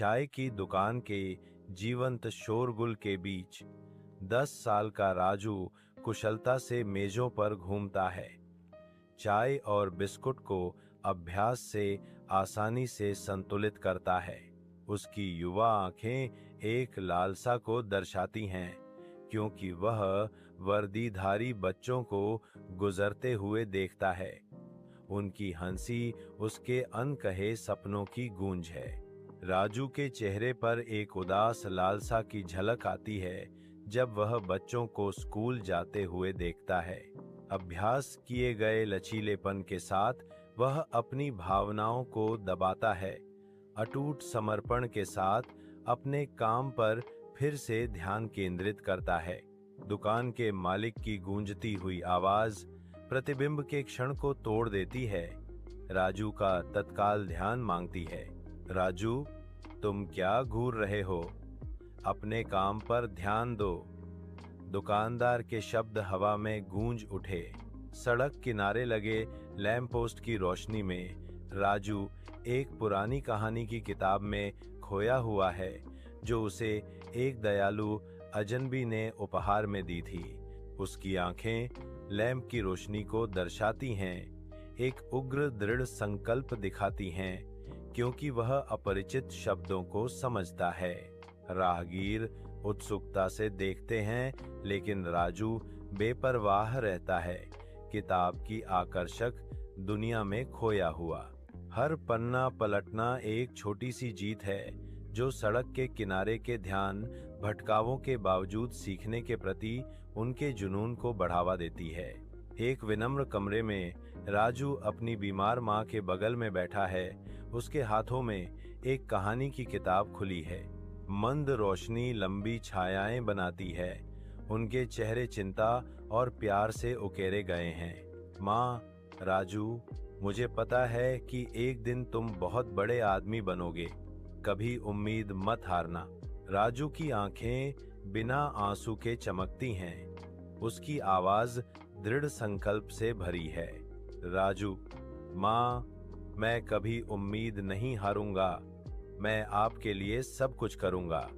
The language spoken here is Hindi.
चाय की दुकान के जीवंत शोरगुल के बीच 10 साल का राजू कुशलता से मेजों पर घूमता है। चाय और बिस्कुट को अभ्यास से आसानी से संतुलित करता है। उसकी युवा आंखें एक लालसा को दर्शाती हैं, क्योंकि वह वर्दीधारी बच्चों को गुजरते हुए देखता है। उनकी हंसी उसके अनकहे सपनों की गूंज है। राजू के चेहरे पर एक उदास लालसा की झलक आती है जब वह बच्चों को स्कूल जाते हुए देखता है। अभ्यास किए गए लचीलेपन के साथ वह अपनी भावनाओं को दबाता है, अटूट समर्पण के साथ अपने काम पर फिर से ध्यान केंद्रित करता है। दुकान के मालिक की गूंजती हुई आवाज प्रतिबिंब के क्षण को तोड़ देती है। राजू का तत्काल ध्यान मांगती है। राजू, तुम क्या घूर रहे हो? अपने काम पर ध्यान दो। दुकानदार के शब्द हवा में गूंज उठे। सड़क किनारे लगे लैंप पोस्ट की रोशनी में राजू एक पुरानी कहानी की किताब में खोया हुआ है, जो उसे एक दयालु अजनबी ने उपहार में दी थी। उसकी आंखें लैंप की रोशनी को दर्शाती हैं, एक उग्र दृढ़ संकल्प दिखाती हैं, क्योंकि वह अपरिचित शब्दों को समझता है। राहगीर उत्सुकता से देखते हैं, लेकिन राजू बेपरवाह रहता है, किताब की आकर्षक दुनिया में खोया हुआ। हर पन्ना पलटना एक छोटी सी जीत है, जो सड़क के किनारे के ध्यान भटकावों के बावजूद सीखने के प्रति उनके जुनून को बढ़ावा देती है। एक विनम्र कमरे में राजू अपनी बीमार माँ के बगल में बैठा है। उसके हाथों में एक कहानी की किताब खुली है। मंद रोशनी लंबी छायाएं बनाती है। उनके चेहरे चिंता और प्यार से उकेरे गए हैं। माँ, राजू, मुझे पता है कि एक दिन तुम बहुत बड़े आदमी बनोगे। कभी उम्मीद मत हारना। राजू की आंखें बिना आंसू के चमकती हैं। उसकी आवाज दृढ़ संकल्प से भरी है। राजू, माँ, मैं कभी उम्मीद नहीं हारूंगा। मैं आपके लिए सब कुछ करूंगा।